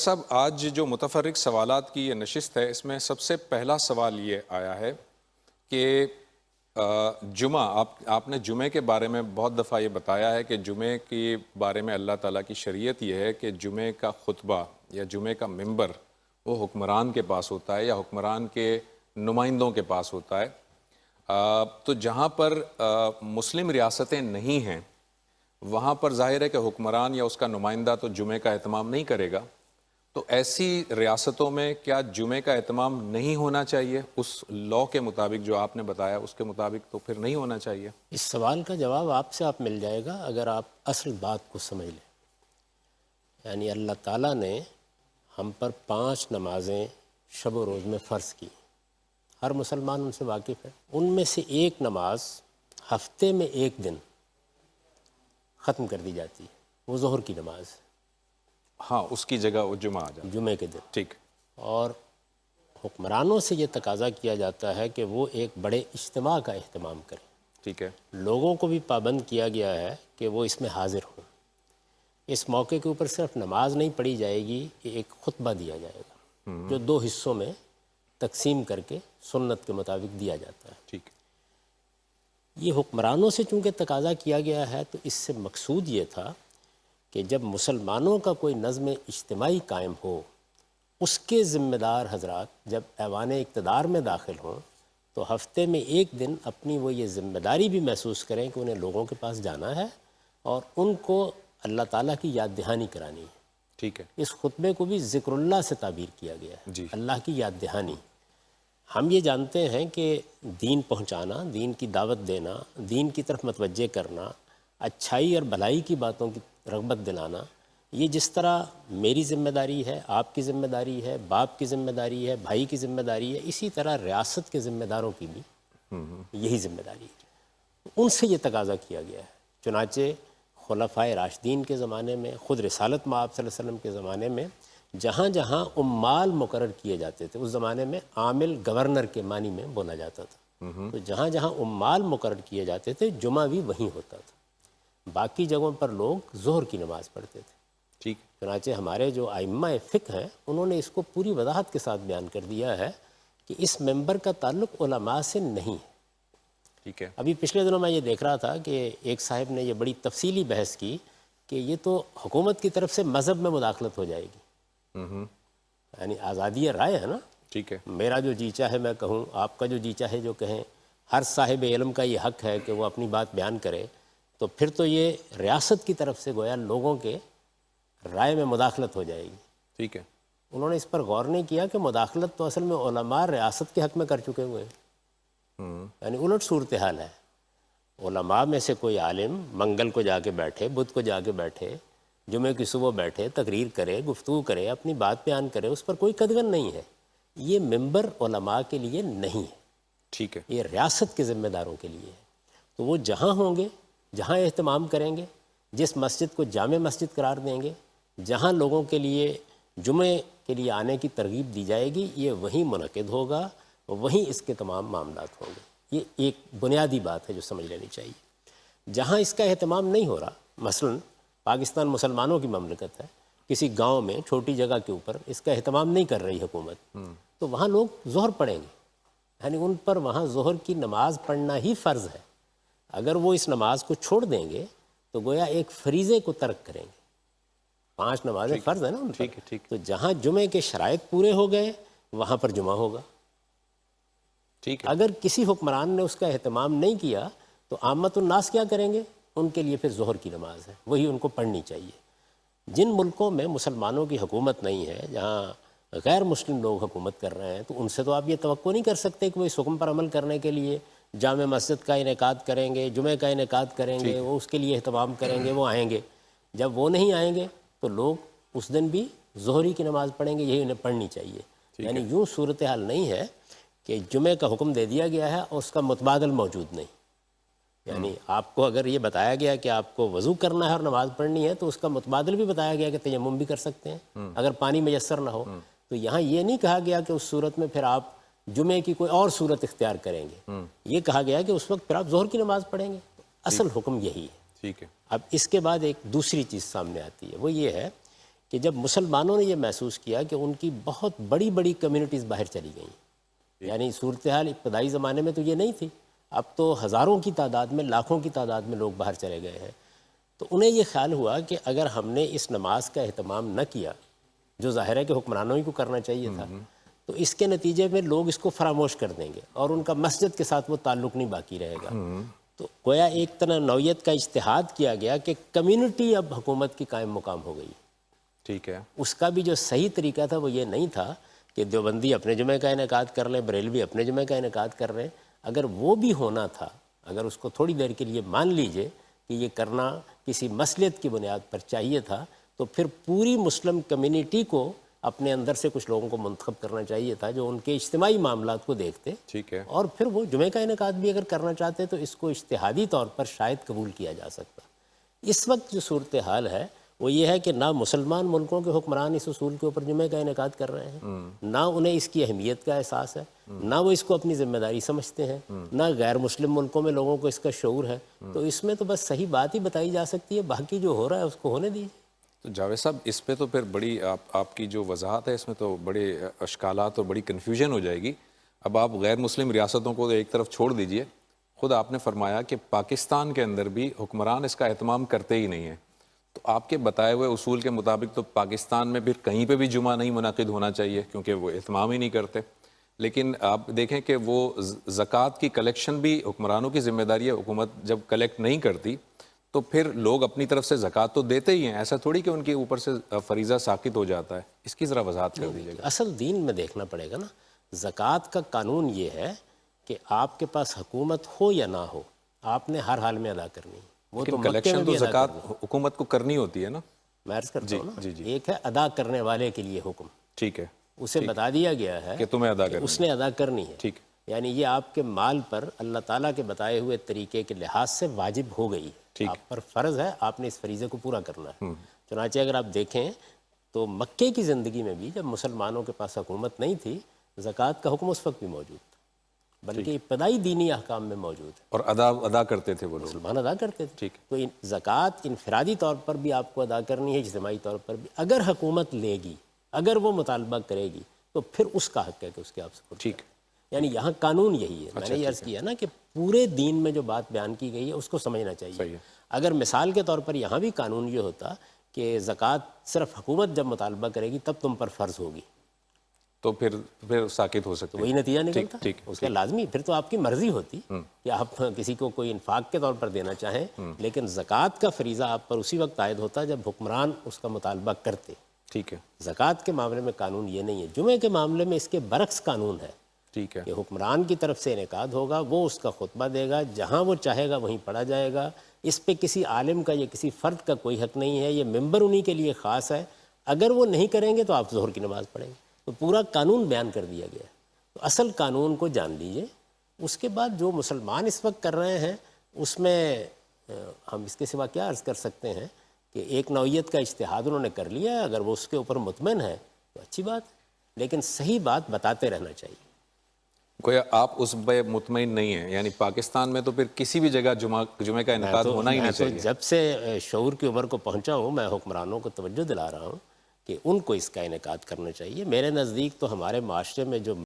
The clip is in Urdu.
صاحب آج جو متفرق سوالات کی یہ نشست ہے، اس میں سب سے پہلا سوال یہ آیا ہے کہ جمعہ آپ نے جمعے کے بارے میں بہت دفعہ یہ بتایا ہے کہ جمعے کے بارے میں اللہ تعالیٰ کی شریعت یہ ہے کہ جمعے کا خطبہ یا جمعے کا منبر وہ حکمران کے پاس ہوتا ہے یا حکمران کے نمائندوں کے پاس ہوتا ہے۔ تو جہاں پر مسلم ریاستیں نہیں ہیں وہاں پر ظاہر ہے کہ حکمران یا اس کا نمائندہ تو جمعے کا اہتمام نہیں کرے گا، تو ایسی ریاستوں میں کیا جمعے کا اہتمام نہیں ہونا چاہیے؟ اس لاء کے مطابق جو آپ نے بتایا اس کے مطابق تو پھر نہیں ہونا چاہیے۔ اس سوال کا جواب آپ سے مل جائے گا اگر آپ اصل بات کو سمجھ لیں۔ یعنی اللہ تعالیٰ نے ہم پر 5 نمازیں شب و روز میں فرض کی، ہر مسلمان ان سے واقف ہے۔ ان میں سے ایک نماز ہفتے میں ایک دن ختم کر دی جاتی ہے، وہ ظہر کی نماز، ہاں اس کی جگہ وہ جمعہ آ جائے، جمعے کے دن۔ ٹھیک۔ اور حکمرانوں سے یہ تقاضا کیا جاتا ہے کہ وہ ایک بڑے اجتماع کا اہتمام کریں، ٹھیک ہے۔ لوگوں کو بھی پابند کیا گیا ہے کہ وہ اس میں حاضر ہوں۔ اس موقع کے اوپر صرف نماز نہیں پڑھی جائے گی، ایک خطبہ دیا جائے گا جو 2 حصوں میں تقسیم کر کے سنت کے مطابق دیا جاتا ہے۔ ٹھیک۔ یہ حکمرانوں سے چونکہ تقاضا کیا گیا ہے تو اس سے مقصود یہ تھا کہ جب مسلمانوں کا کوئی نظم اجتماعی قائم ہو، اس کے ذمہ دار حضرات جب ایوان اقتدار میں داخل ہوں تو ہفتے میں ایک دن اپنی وہ یہ ذمہ داری بھی محسوس کریں کہ انہیں لوگوں کے پاس جانا ہے اور ان کو اللہ تعالیٰ کی یاد دہانی کرانی ہے۔ ٹھیک ہے۔ اس خطبے کو بھی ذکر اللہ سے تعبیر کیا گیا ہے، جی۔ اللہ کی یاد دہانی۔ ہم یہ جانتے ہیں کہ دین پہنچانا، دین کی دعوت دینا، دین کی طرف متوجہ کرنا، اچھائی اور بھلائی کی باتوں کی رغبت دلانا، یہ جس طرح میری ذمہ داری ہے، آپ کی ذمہ داری ہے، باپ کی ذمہ داری ہے، بھائی کی ذمہ داری ہے، اسی طرح ریاست کے ذمہ داروں کی بھی یہی ذمہ داری ہے۔ ان سے یہ تقاضا کیا گیا ہے۔ چنانچہ خلفائے راشدین کے زمانے میں، خود رسالت مآب صلی اللہ علیہ وسلم کے زمانے میں جہاں جہاں عمال مقرر کیے جاتے تھے، اس زمانے میں عامل گورنر کے معنی میں بولا جاتا تھا، تو جہاں جہاں عمال مقرر کیے جاتے تھے جمعہ بھی وہیں ہوتا تھا، باقی جگہوں پر لوگ ظہر کی نماز پڑھتے تھے۔ ٹھیک۔ چنانچہ ہمارے جو ائمہ فقہ ہیں انہوں نے اس کو پوری وضاحت کے ساتھ بیان کر دیا ہے کہ اس ممبر کا تعلق علماء سے نہیں ہے۔ ٹھیک ہے۔ ابھی پچھلے دنوں میں یہ دیکھ رہا تھا کہ ایک صاحب نے یہ بڑی تفصیلی بحث کی کہ یہ تو حکومت کی طرف سے مذہب میں مداخلت ہو جائے گی، یعنی آزادی رائے ہے نا، ٹھیک ہے۔ میرا جو جی چاہے میں کہوں، آپ کا جو جی چاہے جو کہیں، ہر صاحب علم کا یہ حق ہے کہ وہ اپنی بات بیان کرے، تو پھر تو یہ ریاست کی طرف سے گویا لوگوں کے رائے میں مداخلت ہو جائے گی۔ ٹھیک ہے۔ انہوں نے اس پر غور نہیں کیا کہ مداخلت تو اصل میں علماء ریاست کے حق میں کر چکے ہوئے ہیں، یعنی الٹ صورتحال ہے۔ علماء میں سے کوئی عالم منگل کو جا کے بیٹھے، بدھ کو جا کے بیٹھے، جمعے کی صبح بیٹھے، تقریر کرے، گفتگو کرے، اپنی بات بیان کرے، اس پر کوئی قدغن نہیں ہے۔ یہ ممبر علماء کے لیے نہیں ہے، ٹھیک ہے۔ یہ ریاست کے ذمہ داروں کے لیے ہے۔ تو وہ جہاں ہوں گے، جہاں اہتمام کریں گے، جس مسجد کو جامع مسجد قرار دیں گے، جہاں لوگوں کے لیے جمعے کے لیے آنے کی ترغیب دی جائے گی، یہ وہیں منعقد ہوگا، وہیں اس کے تمام معاملات ہوں گے۔ یہ ایک بنیادی بات ہے جو سمجھ لینی چاہیے۔ جہاں اس کا اہتمام نہیں ہو رہا، مثلاً پاکستان مسلمانوں کی مملکت ہے، کسی گاؤں میں چھوٹی جگہ کے اوپر اس کا اہتمام نہیں کر رہی حکومت، تو وہاں لوگ ظہر پڑھیں گے، یعنی ان پر وہاں ظہر کی نماز پڑھنا ہی فرض ہے۔ اگر وہ اس نماز کو چھوڑ دیں گے تو گویا ایک فریضے کو ترک کریں گے۔ 5 نمازیں فرض ہیں نا ان پر، تو جہاں جمعے کے شرائط پورے ہو گئے وہاں پر جمعہ ہوگا۔ ٹھیک ہے۔ اگر کسی حکمران نے اس کا اہتمام نہیں کیا تو عامت الناس کیا کریں گے؟ ان کے لیے پھر ظہر کی نماز ہے، وہی ان کو پڑھنی چاہیے۔ جن ملکوں میں مسلمانوں کی حکومت نہیں ہے، جہاں غیر مسلم لوگ حکومت کر رہے ہیں، تو ان سے تو آپ یہ توقع نہیں کر سکتے کہ وہ اس حکم پر عمل کرنے کے لیے جامع مسجد کا انعقاد کریں گے، جمعے کا انعقاد کریں گے، وہ اس کے لیے اہتمام کریں گے، وہ آئیں گے۔ جب وہ نہیں آئیں گے تو لوگ اس دن بھی ظہری کی نماز پڑھیں گے، یہی انہیں پڑھنی چاہیے۔ یعنی یوں صورتحال نہیں ہے کہ جمعے کا حکم دے دیا گیا ہے اور اس کا متبادل موجود نہیں۔ یعنی آپ کو اگر یہ بتایا گیا کہ آپ کو وضو کرنا ہے اور نماز پڑھنی ہے تو اس کا متبادل بھی بتایا گیا کہ تیمم بھی کر سکتے ہیں اگر پانی میسر نہ ہو۔ تو یہاں یہ نہیں کہا گیا کہ اس صورت میں پھر آپ جمعے کی کوئی اور صورت اختیار کریں گے، یہ کہا گیا کہ اس وقت پھر آپ ظہر کی نماز پڑھیں گے۔ اصل حکم یہی ہے۔ ٹھیک ہے۔ اب اس کے بعد ایک دوسری چیز سامنے آتی ہے، وہ یہ ہے کہ کہ جب مسلمانوں نے یہ محسوس کیا کہ ان کی بہت بڑی بڑی کمیونٹیز باہر چلی گئیں، یعنی صورتحال ابتدائی زمانے میں تو یہ نہیں تھی، اب تو ہزاروں کی تعداد میں، لاکھوں کی تعداد میں لوگ باہر چلے گئے ہیں، تو انہیں یہ خیال ہوا کہ اگر ہم نے اس نماز کا اہتمام نہ کیا، جو ظاہر ہے کہ حکمرانوں ہی کو کرنا چاہیے تھا، تو اس کے نتیجے میں لوگ اس کو فراموش کر دیں گے اور ان کا مسجد کے ساتھ وہ تعلق نہیں باقی رہے گا۔ تو گویا ایک طرح نوعیت کا اجتہاد کیا گیا کہ کمیونٹی اب حکومت کی قائم مقام ہو گئی۔ ٹھیک ہے، اس کا بھی جو صحیح طریقہ تھا وہ یہ نہیں تھا کہ دیوبندی اپنے جمعہ کا انعقاد کر لیں، بریلوی اپنے جمعہ کا انعقاد کر رہے ہیں۔ اگر وہ بھی ہونا تھا، اگر اس کو تھوڑی دیر کے لیے مان لیجئے کہ یہ کرنا کسی مصلحت کی بنیاد پر چاہیے تھا، تو پھر پوری مسلم کمیونٹی کو اپنے اندر سے کچھ لوگوں کو منتخب کرنا چاہیے تھا جو ان کے اجتماعی معاملات کو دیکھتے، ٹھیک ہے، اور پھر وہ جمعہ کا انعقاد بھی اگر کرنا چاہتے تو اس کو اجتہادی طور پر شاید قبول کیا جا سکتا۔ اس وقت جو صورتحال ہے وہ یہ ہے کہ نہ مسلمان ملکوں کے حکمران اس اصول کے اوپر جمعہ کا انعقاد کر رہے ہیں، نہ انہیں اس کی اہمیت کا احساس ہے، نہ وہ اس کو اپنی ذمہ داری سمجھتے ہیں، نہ غیر مسلم ملکوں میں لوگوں کو اس کا شعور ہے۔ تو اس میں تو بس صحیح بات ہی بتائی جا سکتی ہے، باقی جو ہو رہا ہے اس کو ہونے دیجیے۔ تو جاوید صاحب اس پہ تو پھر بڑی آپ کی جو وضاحت ہے اس میں تو بڑے اشکالات اور بڑی کنفیوژن ہو جائے گی۔ اب آپ غیر مسلم ریاستوں کو ایک طرف چھوڑ دیجئے، خود آپ نے فرمایا کہ پاکستان کے اندر بھی حکمران اس کا اہتمام کرتے ہی نہیں ہیں، تو آپ کے بتائے ہوئے اصول کے مطابق تو پاکستان میں پھر کہیں پہ بھی جمعہ نہیں منعقد ہونا چاہیے کیونکہ وہ اہتمام ہی نہیں کرتے۔ لیکن آپ دیکھیں کہ وہ زکوٰۃ کی کلیکشن بھی حکمرانوں کی ذمہ داری ہے، حکومت جب کلیکٹ نہیں کرتی تو پھر لوگ اپنی طرف سے زکوٰۃ تو دیتے ہی ہیں، ایسا تھوڑی کہ ان کے اوپر سے فریضہ ساقط ہو جاتا ہے۔ اس کی ذرا وضاحت کر دیجیے گا۔ اصل دین میں دیکھنا پڑے گا نا، زکوٰۃ کا قانون یہ ہے کہ آپ کے پاس حکومت ہو یا نہ ہو، آپ نے ہر حال میں ادا کرنی ہے۔ وہ تو لیکن مکے میں کلیکشن تو بھی ادا زکوٰۃ کرنی ہے۔ حکومت کو کرنی ہوتی ہے نا۔ میں عرض کرتا ہوں نا، جی جی، ایک ہے ادا کرنے والے کے لیے حکم، ٹھیک ہے، اسے بتا دیا گیا ہے کہ تمہیں ادا کہ کرنی اس نے ادا کرنی ہے، ٹھیک، یعنی یہ آپ کے مال پر اللہ تعالیٰ کے بتائے ہوئے طریقے کے لحاظ سے واجب ہو گئی، آپ پر فرض ہے، آپ نے اس فریضے کو پورا کرنا ہے۔ چنانچہ اگر آپ دیکھیں تو مکے کی زندگی میں بھی جب مسلمانوں کے پاس حکومت نہیں تھی، زکوٰۃ کا حکم اس وقت بھی موجود تھا، بلکہ ابتدائی دینی احکام میں موجود ہے، اور ادا کرتے تھے وہ لوگ، مسلمان ادا کرتے تھے۔ ٹھیک، تو زکوٰۃ انفرادی طور پر بھی آپ کو ادا کرنی ہے، اجتماعی طور پر بھی۔ اگر حکومت لے گی، اگر وہ مطالبہ کرے گی تو پھر اس کا حق ہے کہ اس کے آپ سے، ٹھیک، یعنی یہاں قانون یہی ہے۔ میں نے یہ عرض کیا نا کہ پورے دین میں جو بات بیان کی گئی ہے اس کو سمجھنا صحیح چاہیے۔ ہے۔ اگر مثال کے طور پر یہاں بھی قانون یہ ہوتا کہ زکوٰۃ صرف حکومت جب مطالبہ کرے گی تب تم پر فرض ہوگی، تو پھر ساقط ہو سکتے وہی نتیجہ نکلتا، ٹھیک، اس کا لازمی پھر تو آپ کی مرضی ہوتی کہ آپ کسی کو کوئی انفاق کے طور پر دینا چاہیں، لیکن زکوٰۃ کا فریضہ آپ پر اسی وقت عائد ہوتا جب حکمران اس کا مطالبہ کرتے۔ ٹھیک ہے، زکوٰۃ کے معاملے میں قانون یہ نہیں ہے۔ جمعے کے معاملے میں اس کے برعکس قانون ہے ٹھیک ہے، کہ حکمران کی طرف سے انعقاد ہوگا، وہ اس کا خطبہ دے گا، جہاں وہ چاہے گا وہیں پڑھا جائے گا، اس پہ کسی عالم کا یا کسی فرد کا کوئی حق نہیں ہے، یہ ممبر انہی کے لیے خاص ہے۔ اگر وہ نہیں کریں گے تو آپ ظہر کی نماز پڑھیں گے۔ تو پورا قانون بیان کر دیا گیا ہے۔ تو اصل قانون کو جان لیجئے۔ اس کے بعد جو مسلمان اس وقت کر رہے ہیں اس میں ہم اس کے سوا کیا عرض کر سکتے ہیں کہ ایک نوعیت کا اجتہاد انہوں نے کر لیا ہے، اگر وہ اس کے اوپر مطمئن ہے تو اچھی بات ہے، لیکن صحیح بات بتاتے رہنا چاہیے۔ گویا آپ اس پہ مطمئن نہیں ہیں، یعنی پاکستان میں تو پھر کسی بھی جگہ جمعے کا انعقاد ہونا ہی نہیں چاہیے۔ جب سے شعور کی عمر کو پہنچا ہوں میں حکمرانوں کو توجہ دلا رہا ہوں کہ ان کو اس کا انعقاد کرنا چاہیے۔ میرے نزدیک تو ہمارے معاشرے میں جو